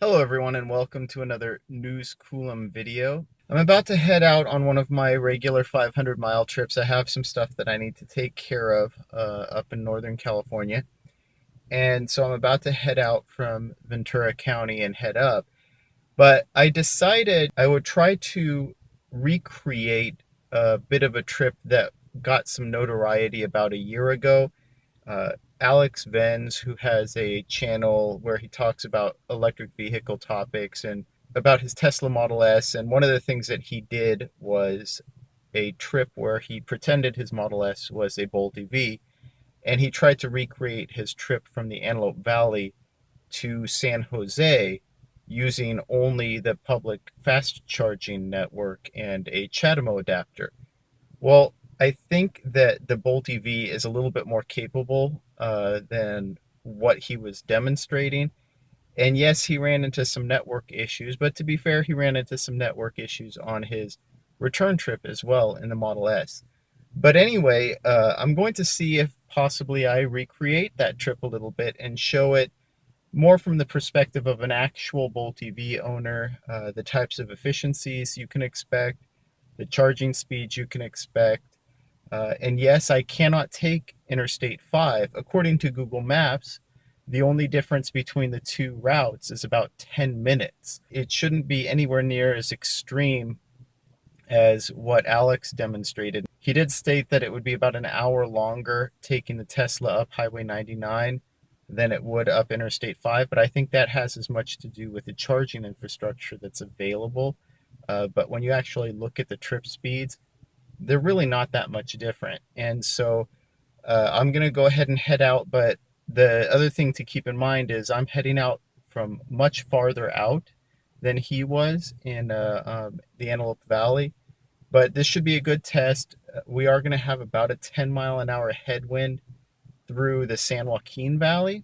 Hello everyone and welcome to another News Coolum video. I'm about to head out on one of my regular 500-mile trips. I have some stuff that I need to take care of up in Northern California. And so I'm about to head out from Ventura County and head up. But I decided I would try to recreate a bit of a trip that got some notoriety about a year ago. Alex Venz, who has a channel where he talks about electric vehicle topics and about his Tesla Model S. And one of the things that he did was a trip where he pretended his Model S was a Bolt EV, and he tried to recreate his trip from the Antelope Valley to San Jose using only the public fast charging network and a CHAdeMO adapter. Well, I think that the Bolt EV is a little bit more capable than what he was demonstrating. And yes, he ran into some network issues, but to be fair, he ran into some network issues on his return trip as well in the Model S. But anyway, I'm going to see if possibly I recreate that trip a little bit and show it more from the perspective of an actual Bolt EV owner, the types of efficiencies you can expect, the charging speeds you can expect. And yes, I cannot take Interstate 5. According to Google Maps, the only difference between the two routes is about 10 minutes. It shouldn't be anywhere near as extreme as what Alex demonstrated. He did state that it would be about an hour longer taking the Tesla up Highway 99 than it would up Interstate 5, but I think that has as much to do with the charging infrastructure that's available. But when you actually look at the trip speeds, they're really not that much different. And so I'm going to go ahead and head out. But the other thing to keep in mind is I'm heading out from much farther out than he was in the Antelope Valley. But this should be a good test. We are going to have about a 10-mile-an-hour headwind through the San Joaquin Valley,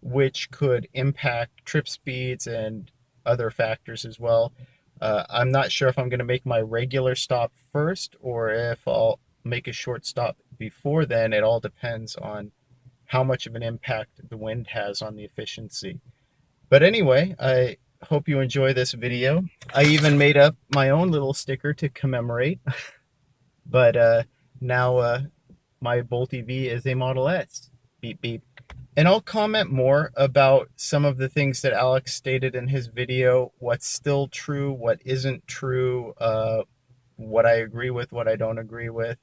which could impact trip speeds and other factors as well. I'm not sure if I'm going to make my regular stop first or if I'll make a short stop before then. It all depends on how much of an impact the wind has on the efficiency. But anyway, I hope you enjoy this video. I even made up my own little sticker to commemorate. But now my Bolt EV is a Model S. Beep, beep. And I'll comment more about some of the things that Alex stated in his video, what's still true, what isn't true, what I agree with, what I don't agree with.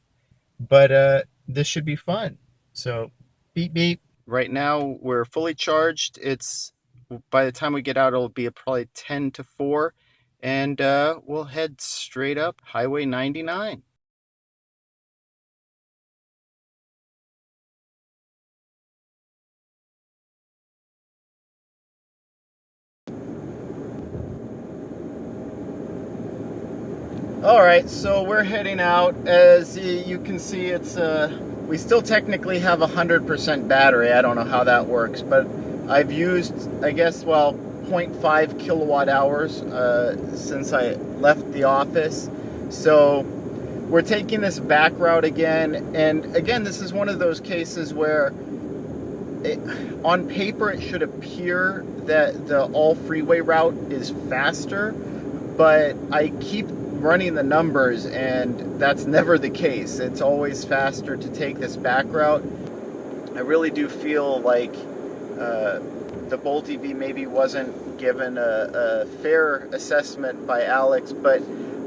But this should be fun. So, beep, beep. Right now, we're fully charged. It's by the time we get out, it'll be probably 10 to 4. And we'll head straight up Highway 99. All right, so we're heading out. As you can see, it's we still technically have 100% battery. I don't know how that works, but I've used, I guess, well, 0.5 kilowatt hours since I left the office. So we're taking this back route again, and again, this is one of those cases where on paper it should appear that the all freeway route is faster, but I keep running the numbers and that's never the case. It's always faster to take this back route. I really do feel like the Bolt EV maybe wasn't given a fair assessment by Alex, but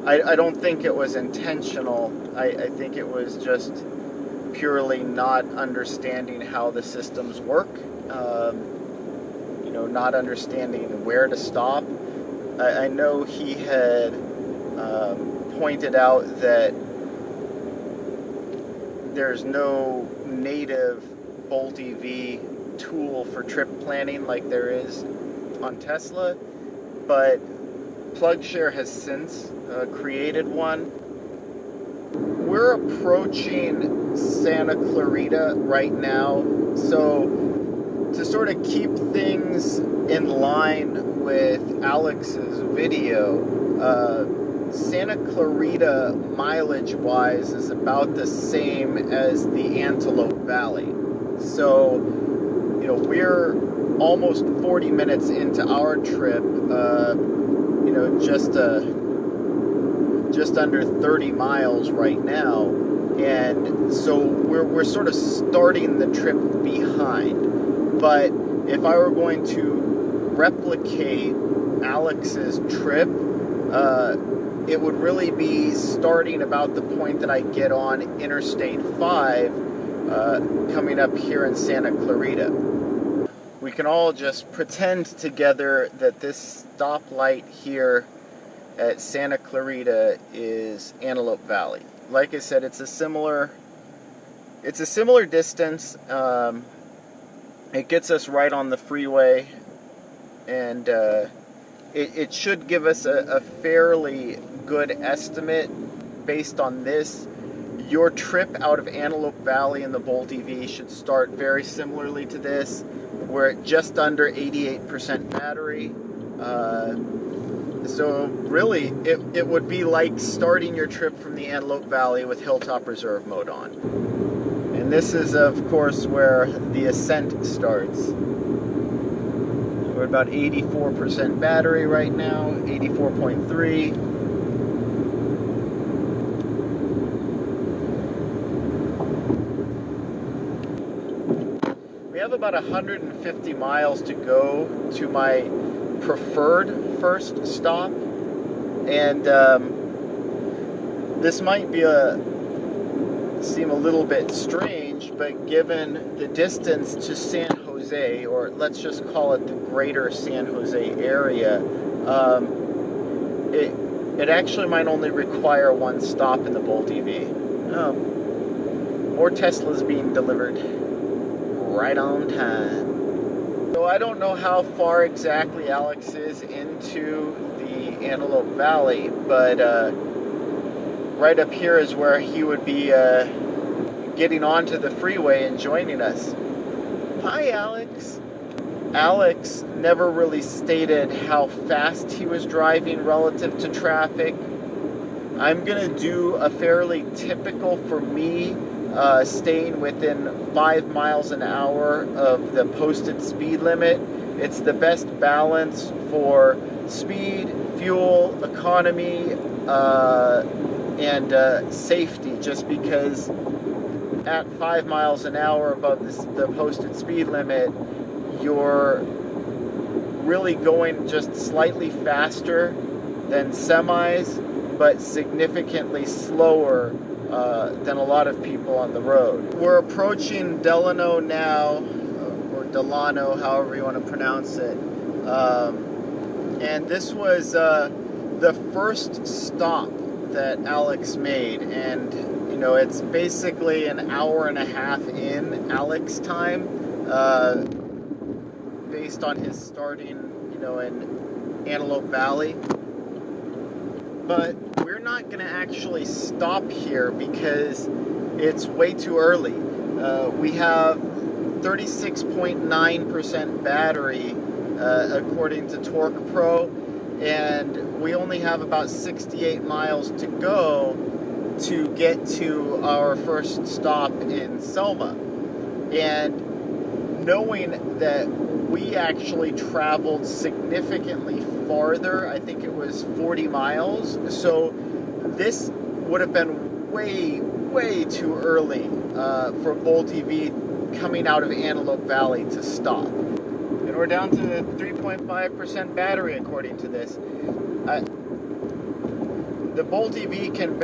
I don't think it was intentional. I think it was just purely not understanding how the systems work, not understanding where to stop. I know he had pointed out that there's no native Bolt EV tool for trip planning like there is on Tesla, but PlugShare has since created one. We're approaching Santa Clarita right now, so to sort of keep things in line with Alex's video, Santa Clarita mileage-wise is about the same as the Antelope Valley. So, we're almost 40 minutes into our trip, you know, just under 30 miles right now, and so we're sort of starting the trip behind. But if I were going to replicate Alex's trip, it would really be starting about the point that I get on Interstate 5, coming up here in Santa Clarita. We can all just pretend together that this stoplight here at Santa Clarita is Antelope Valley. Like I said, it's a similar distance. It gets us right on the freeway, and it should give us a fairly good estimate based on this. Your trip out of Antelope Valley in the Bolt EV should start very similarly to this. We're at just under 88% battery. So really, it would be like starting your trip from the Antelope Valley with Hilltop Reserve mode on. And this is, of course, where the ascent starts. We're at about 84% battery right now, 84.3. We have about 150 miles to go to my preferred first stop, and this might be seem a little bit strange, but given the distance to San Jose, or let's just call it the greater San Jose area, it actually might only require one stop in the Bolt EV. More Teslas being delivered right on time. So I don't know how far exactly Alex is into the Antelope Valley, but right up here is where he would be getting onto the freeway and joining us. Hi, Alex. Alex never really stated how fast he was driving relative to traffic. I'm going to do a fairly typical for me, staying within 5 miles an hour of the posted speed limit. It's the best balance for speed, fuel, economy, and safety, just because at 5 miles an hour above the posted speed limit, you're really going just slightly faster than semis, but significantly slower than a lot of people on the road. We're approaching Delano now, or Delano, however you want to pronounce it. And this was the first stop that Alex made, and you know, it's basically an hour and a half in Alex time, based on his starting, you know, in Antelope Valley. But we're not going to actually stop here because it's way too early. We have 36.9% battery, according to Torque Pro, and we only have about 68 miles to go to get to our first stop in Selma. And knowing that we actually traveled significantly farther, I think it was 40 miles, so this would have been way, way too early for Bolt EV coming out of Antelope Valley to stop. And we're down to 3.5% battery according to this. The Bolt EV can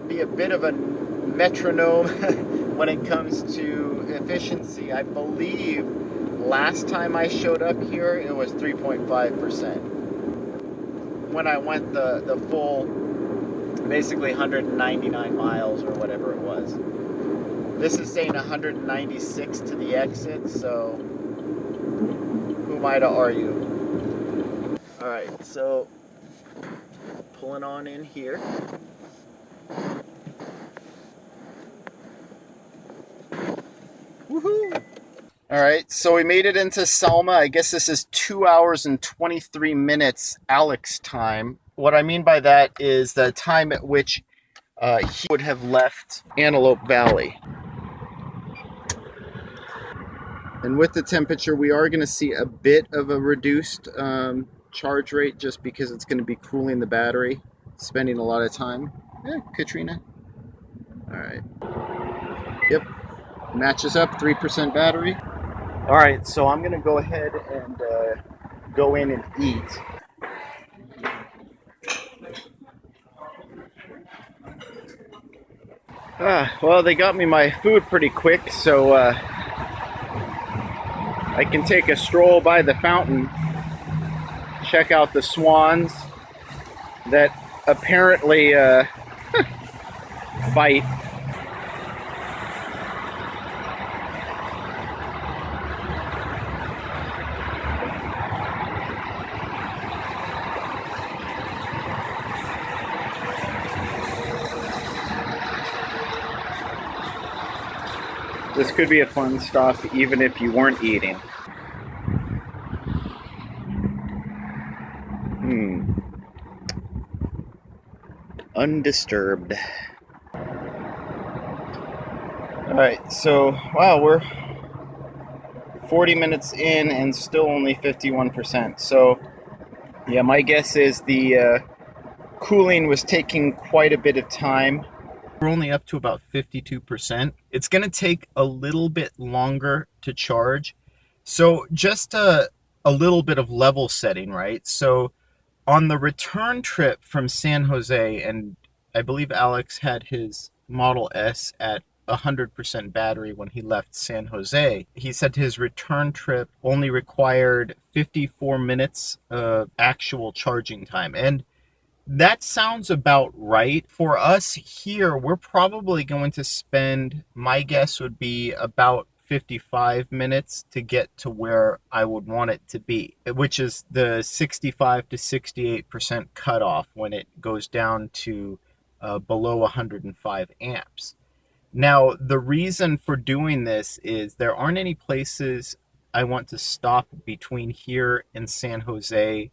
be a bit of a metronome when it comes to efficiency. I believe last time I showed up here, it was 3.5%. When I went the full, basically 199 miles or whatever it was. This is saying 196 to the exit, so who am I to argue? Alright, so pulling on in here. Woohoo! Alright, so we made it into Selma. I guess this is 2 hours and 23 minutes Alex time. What I mean by that is the time at which he would have left Antelope Valley. And with the temperature, we are going to see a bit of a reduced charge rate just because it's going to be cooling the battery, spending a lot of time. Yeah, Katrina. All right. Yep. Matches up, 3% battery. All right, so I'm going to go ahead and go in and eat. Well, they got me my food pretty quick, so I can take a stroll by the fountain, check out the swans that apparently bite. This could be a fun stop even if you weren't eating. Undisturbed. Alright, so wow, we're 40 minutes in and still only 51%. So yeah, my guess is the cooling was taking quite a bit of time. We're only up to about 52%. It's going to take a little bit longer to charge. So just a little bit of level setting, right? So on the return trip from San Jose, and I believe Alex had his Model S at 100% battery when he left San Jose. He said his return trip only required 54 minutes of actual charging time. And that sounds about right. For us here, we're probably going to spend, my guess would be about 55 minutes to get to where I would want it to be, which is the 65 to 68% cutoff when it goes down to below 105 amps. Now, the reason for doing this is there aren't any places I want to stop between here and San Jose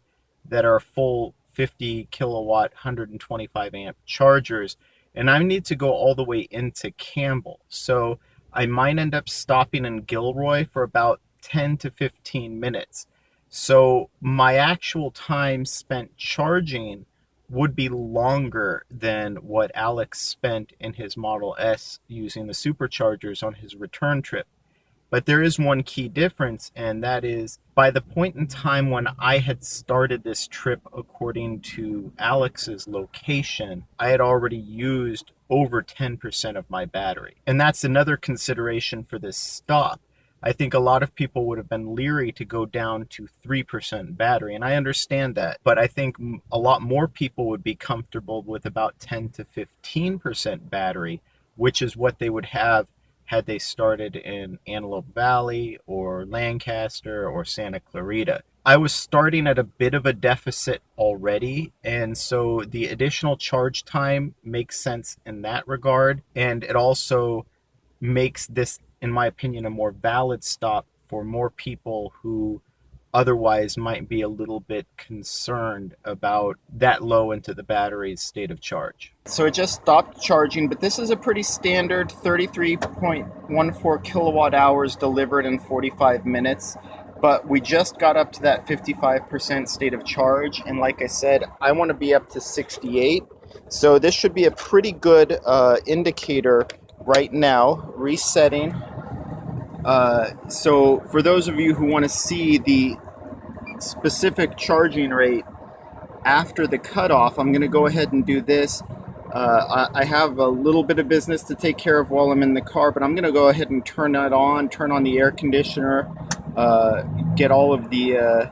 that are full 50 kilowatt, 125 amp chargers, and I need to go all the way into Campbell. So I might end up stopping in Gilroy for about 10 to 15 minutes. So my actual time spent charging would be longer than what Alex spent in his Model S using the superchargers on his return trip. But there is one key difference, and that is by the point in time when I had started this trip according to Alex's location, I had already used over 10% of my battery. And that's another consideration for this stop. I think a lot of people would have been leery to go down to 3% battery, and I understand that. But I think a lot more people would be comfortable with about 10 to 15% battery, which is what they would have had they started in Antelope Valley or Lancaster or Santa Clarita. I was starting at a bit of a deficit already, and so the additional charge time makes sense in that regard, and it also makes this, in my opinion, a more valid stop for more people who otherwise might be a little bit concerned about that low into the battery's state of charge. So it just stopped charging, but this is a pretty standard 33.14 kilowatt hours delivered in 45 minutes. But we just got up to that 55% state of charge, and like I said, I want to be up to 68. So this should be a pretty good indicator right now. Resetting. So for those of you who want to see the specific charging rate after the cutoff, I'm going to go ahead and do this. I have a little bit of business to take care of while I'm in the car, but I'm going to go ahead and turn on the air conditioner, get all of the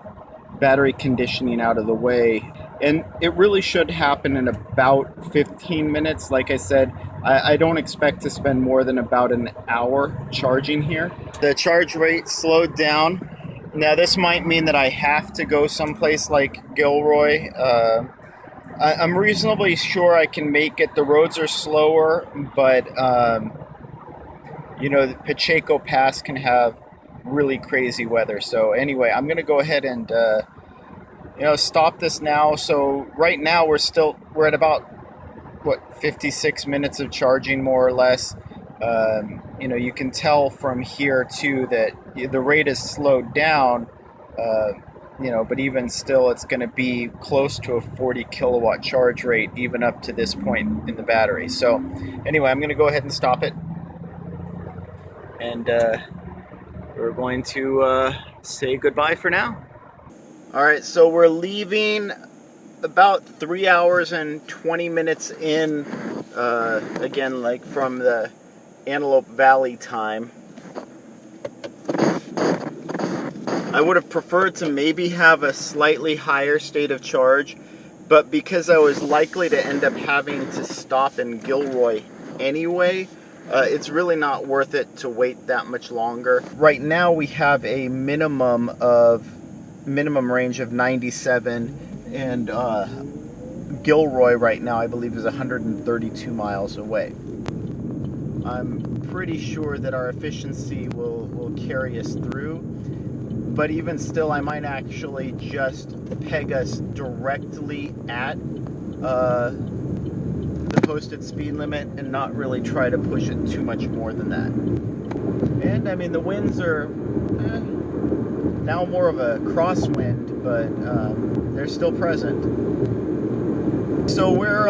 battery conditioning out of the way. And it really should happen in about 15 minutes. Like I said, I don't expect to spend more than about an hour charging here. The charge rate slowed down. Now this might mean that I have to go someplace like Gilroy. I'm reasonably sure I can make it. The roads are slower, but the Pacheco Pass can have really crazy weather. So anyway, I'm going to go ahead and stop this now. So right now we're at about 56 minutes of charging, more or less. You can tell from here too that the rate is slowed down, but even still, it's going to be close to a 40 kilowatt charge rate, even up to this point in the battery. So anyway, I'm going to go ahead and stop it. And we're going to say goodbye for now. All right, so we're leaving about 3 hours and 20 minutes in, again, like from the Antelope Valley time. I would have preferred to maybe have a slightly higher state of charge, but because I was likely to end up having to stop in Gilroy anyway, it's really not worth it to wait that much longer. Right now we have a minimum range of 97, and Gilroy right now I believe is 132 miles away. I'm pretty sure that our efficiency will carry us through, but even still I might actually just peg us directly at the posted speed limit and not really try to push it too much more than that. And I mean, the winds are now more of a crosswind, but they're still present. So we're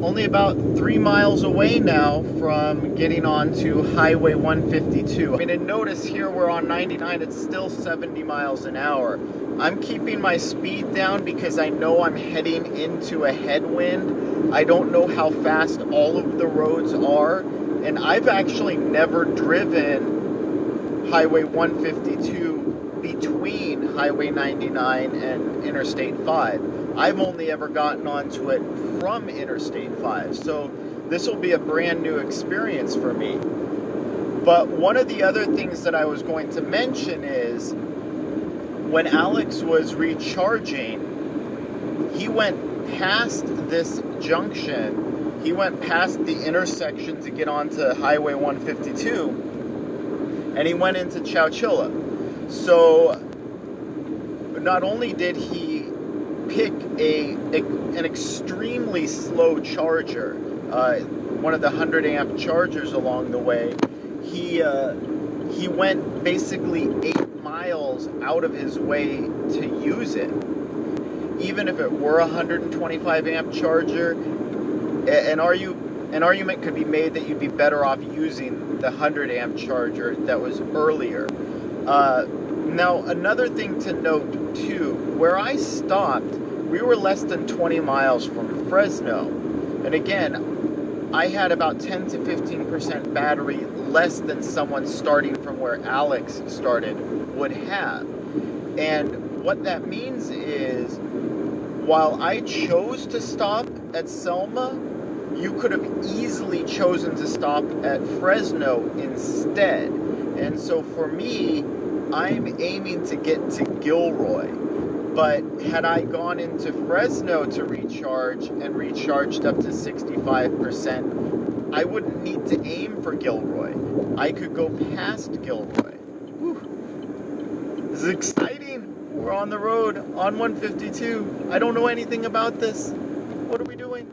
only about 3 miles away now from getting onto Highway 152. I mean, and notice here we're on 99, it's still 70 miles an hour. I'm keeping my speed down because I know I'm heading into a headwind. I don't know how fast all of the roads are, and I've actually never driven Highway 152 between Highway 99 and Interstate 5. I've only ever gotten onto it from Interstate 5, so this will be a brand new experience for me. But one of the other things that I was going to mention is when Alex was recharging, he went past this junction, he went past the intersection to get onto Highway 152, and he went into Chowchilla. So not only did he pick an extremely slow charger, one of the 100 amp chargers along the way, he went basically 8 miles out of his way to use it. Even if it were a 125 amp charger, an argument could be made that you'd be better off using the 100 amp charger that was earlier. Now, another thing to note too, where I stopped, we were less than 20 miles from Fresno. And again, I had about 10 to 15% battery less than someone starting from where Alex started would have. And what that means is, while I chose to stop at Selma, you could have easily chosen to stop at Fresno instead. And so for me, I'm aiming to get to Gilroy. But had I gone into Fresno to recharge and recharged up to 65%, I wouldn't need to aim for Gilroy. I could go past Gilroy. Whew. This is exciting. We're on the road on 152. I don't know anything about this. What are we doing?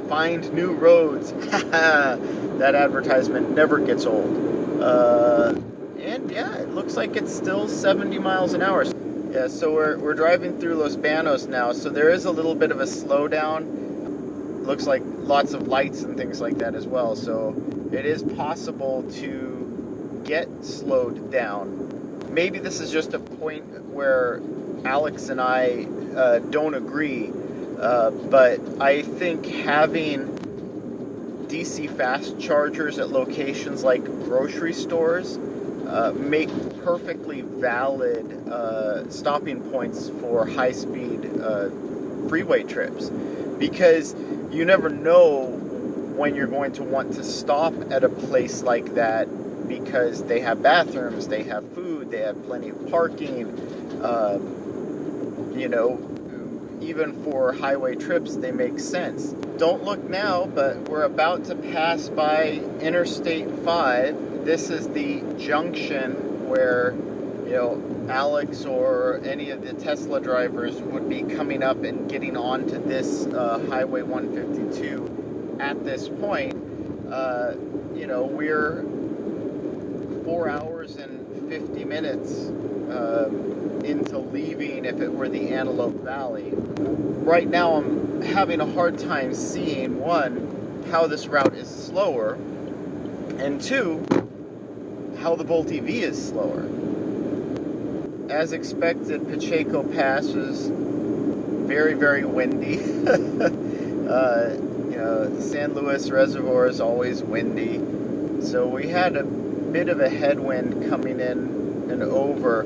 Find new roads. That advertisement never gets old. And yeah, it looks like it's still 70 miles an hour. Yeah, so we're driving through Los Banos now, so there is a little bit of a slowdown. Looks like lots of lights and things like that as well, so it is possible to get slowed down. Maybe this is just a point where Alex and I don't agree. But I think having DC fast chargers at locations like grocery stores make perfectly valid stopping points for high-speed freeway trips, because you never know when you're going to want to stop at a place like that, because they have bathrooms, they have food, they have plenty of parking, even for highway trips, they make sense. Don't look now, but we're about to pass by Interstate 5. This is the junction where, Alex or any of the Tesla drivers would be coming up and getting onto this Highway 152 at this point. We're 4 hours and 50 minutes into leaving if it were the Antelope Valley. Right now I'm having a hard time seeing, one, how this route is slower, and two, how the Bolt EV is slower. As expected, Pacheco Pass is very, very windy. San Luis Reservoir is always windy. So we had a bit of a headwind coming in and over.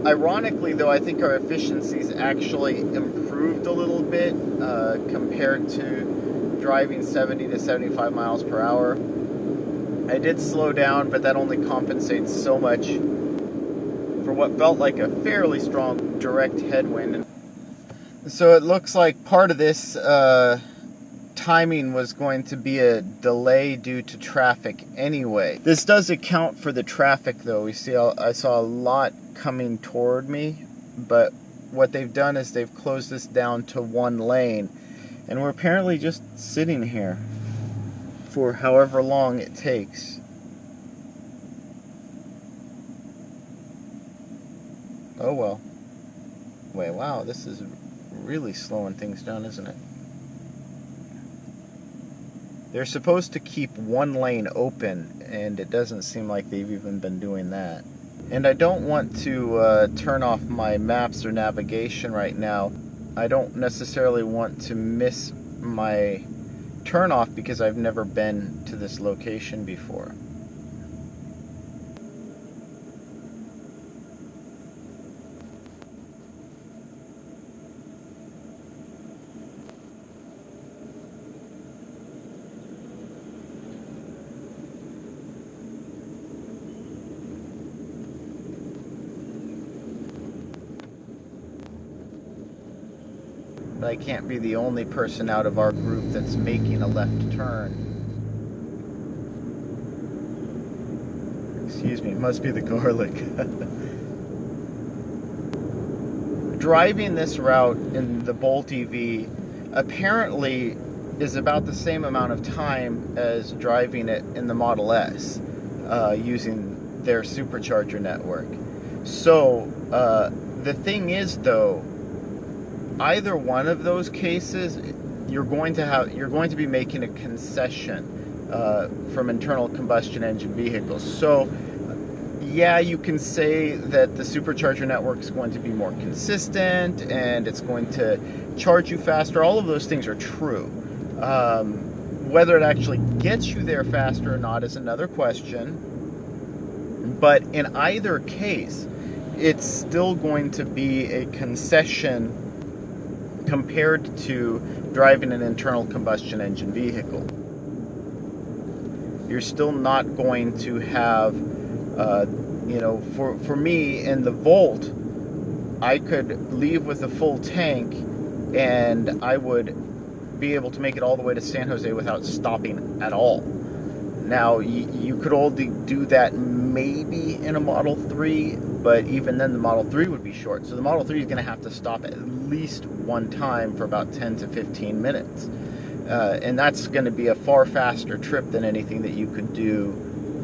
Ironically, though, I think our efficiencies actually improved a little bit compared to driving 70 to 75 miles per hour. I did slow down, but that only compensates so much for what felt like a fairly strong direct headwind. So it looks like part of this timing was going to be a delay due to traffic anyway. This does account for the traffic, though. I saw a lot coming toward me, but what they've done is they've closed this down to one lane, and we're apparently just sitting here for however long it takes. Oh well. Wait, wow, this is really slowing things down, isn't it? They're supposed to keep one lane open, and it doesn't seem like they've even been doing that. And I don't want to turn off my maps or navigation right now. I don't necessarily want to miss my turnoff because I've never been to this location before. But I can't be the only person out of our group that's making a left turn. Excuse me, it must be the garlic. Driving this route in the Bolt EV apparently is about the same amount of time as driving it in the Model S using their Supercharger network. So the thing is, though, either one of those cases, you're going to be making a concession from internal combustion engine vehicles. So, yeah, you can say that the Supercharger network is going to be more consistent and it's going to charge you faster. All of those things are true. Whether it actually gets you there faster or not is another question. But in either case, it's still going to be a concession compared to driving an internal combustion engine vehicle. You're still not going to have, for me in the Volt, I could leave with a full tank and I would be able to make it all the way to San Jose without stopping at all. Now, you could only do that maybe in a Model 3, but even then the Model 3 would be short. So the Model 3 is going to have to stop at least one time for about 10 to 15 minutes. And that's going to be a far faster trip than anything that you could do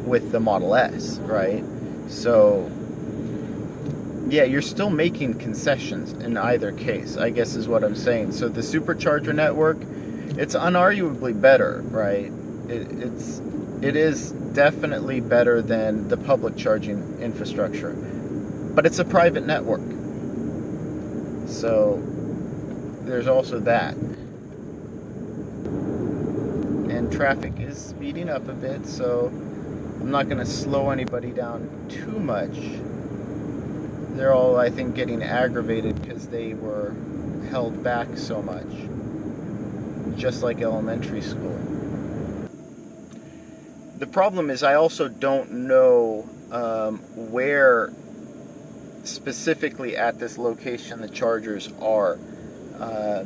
with the Model S, right? So, yeah, you're still making concessions in either case, I guess is what I'm saying. So the Supercharger network, it's unarguably better, right? It is definitely better than the public charging infrastructure, but it's a private network. So there's also that. And traffic is speeding up a bit, so I'm not going to slow anybody down too much. They're all, I think, getting aggravated because they were held back so much, just like elementary school. The problem is I also don't know where specifically at this location the chargers are. I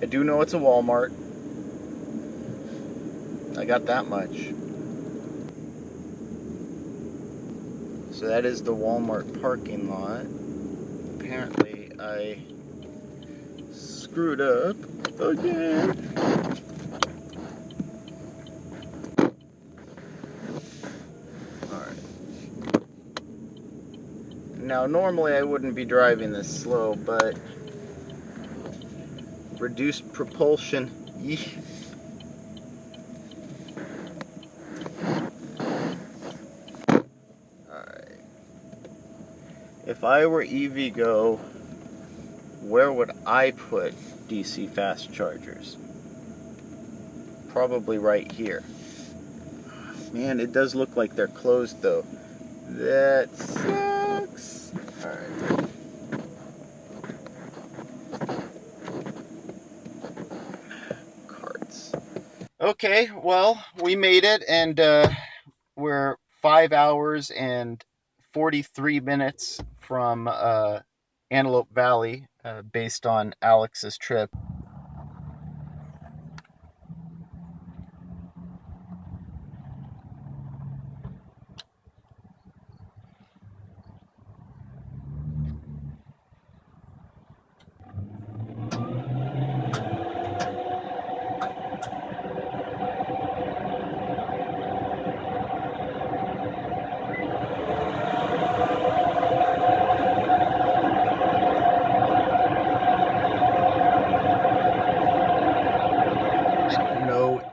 do know it's a Walmart. I got that much. So that is the Walmart parking lot. Apparently I screwed up again. Alright. Now normally I wouldn't be driving this slow, but reduced propulsion. Yeesh. Alright. If I were EVgo, where would I put DC fast chargers? Probably right here. Man, it does look like they're closed though. That sucks. Alright. Carts. Okay, well, we made it, and we're 5 hours and 43 minutes from Antelope Valley, based on Alex's trip.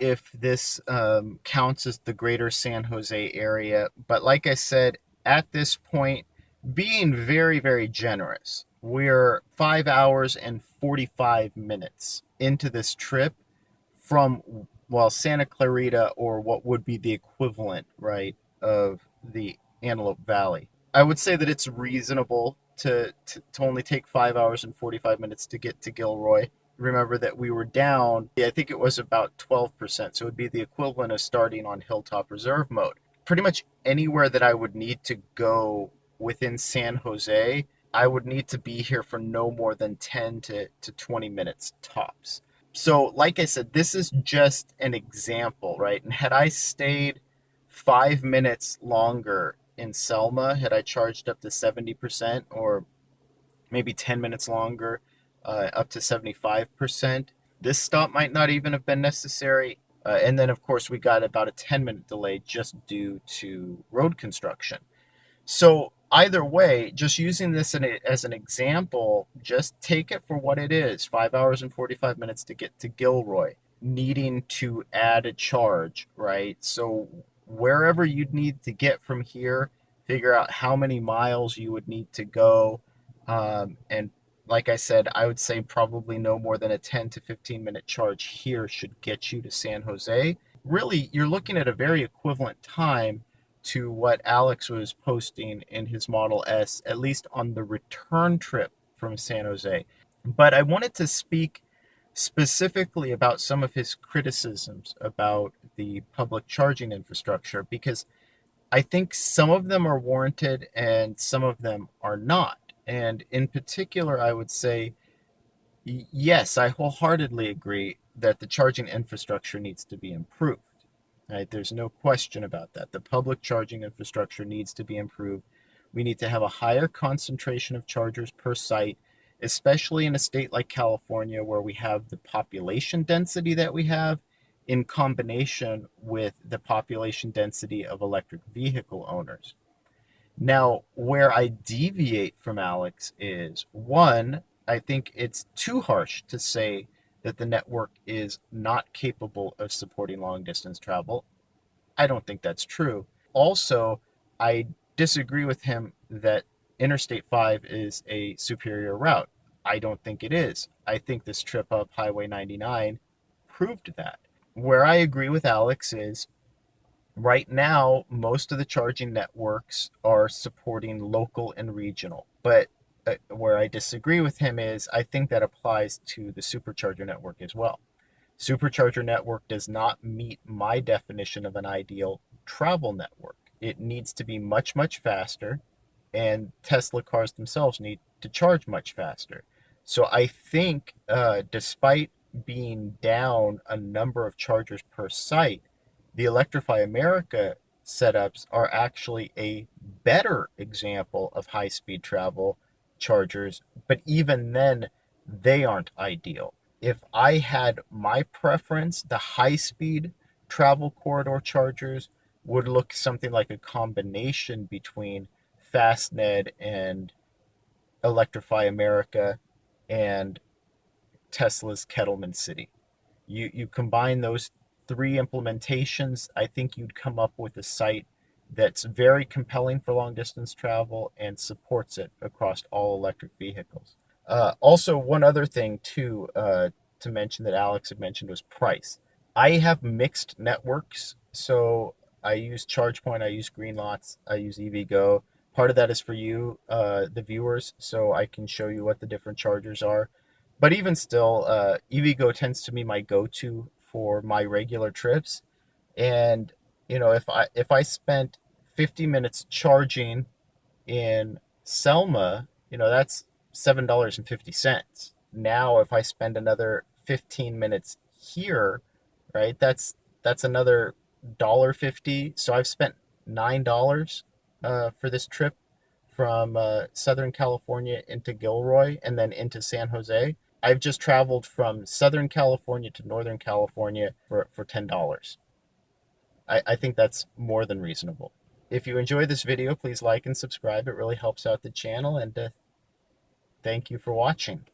If this counts as the greater San Jose area, but like I said, at this point, being very, very generous, we're 5 hours and 45 minutes into this trip from, well, Santa Clarita, or what would be the equivalent, right, of the Antelope Valley. I would say that it's reasonable to only take 5 hours and 45 minutes to get to Gilroy. Remember that we were down, I think it was about 12%, so it would be the equivalent of starting on Hilltop Reserve mode. Pretty much anywhere that I would need to go within San Jose, I would need to be here for no more than 10 to 20 minutes tops. So, like I said, this is just an example, right? And had I stayed 5 minutes longer in Selma, had I charged up to 70%, or maybe 10 minutes longer, up to 75%, this stop might not even have been necessary. And then, of course, we got about a 10-minute delay just due to road construction. So either way, just using this as an example, just take it for what it is. 5 hours and 45 minutes to get to Gilroy, needing to add a charge, right? So wherever you'd need to get from here, figure out how many miles you would need to go. And like I said, I would say probably no more than a 10 to 15-minute charge here should get you to San Jose. Really, you're looking at a very equivalent time to what Alex was posting in his Model S, at least on the return trip from San Jose. But I wanted to speak specifically about some of his criticisms about the public charging infrastructure, because I think some of them are warranted and some of them are not. And in particular, I would say, yes, I wholeheartedly agree that the charging infrastructure needs to be improved. Right? There's no question about that. The public charging infrastructure needs to be improved. We need to have a higher concentration of chargers per site, especially in a state like California, where we have the population density that we have, in combination with the population density of electric vehicle owners. Now, where I deviate from Alex is, one, I think it's too harsh to say that the network is not capable of supporting long distance travel. I don't think that's true. Also, I disagree with him that Interstate 5 is a superior route. I don't think it is. I think this trip up Highway 99 proved that. Where I agree with Alex is, right now, most of the charging networks are supporting local and regional. But where I disagree with him is, I think that applies to the Supercharger network as well. Supercharger network does not meet my definition of an ideal travel network. It needs to be much, much faster, and Tesla cars themselves need to charge much faster. So I think, despite being down a number of chargers per site, the Electrify America setups are actually a better example of high-speed travel chargers, but even then, they aren't ideal. If I had my preference, the high-speed travel corridor chargers would look something like a combination between FastNet and Electrify America and Tesla's Kettleman City. You combine those three implementations, I think you'd come up with a site that's very compelling for long distance travel and supports it across all electric vehicles. Also, one other thing too to mention that Alex had mentioned was price. I have mixed networks, so I use ChargePoint, I use Greenlots, I use EVgo. Part of that is for you, the viewers, so I can show you what the different chargers are. But even still, EVgo tends to be my go-to for my regular trips. And if I spent 50 minutes charging in Selma, that's $7.50. Now, if I spend another 15 minutes here, right, that's another $1.50. So I've spent $9 for this trip from Southern California into Gilroy and then into San Jose. I've just traveled from Southern California to Northern California for $10. I think that's more than reasonable. If you enjoyed this video, please like and subscribe. It really helps out the channel, and thank you for watching.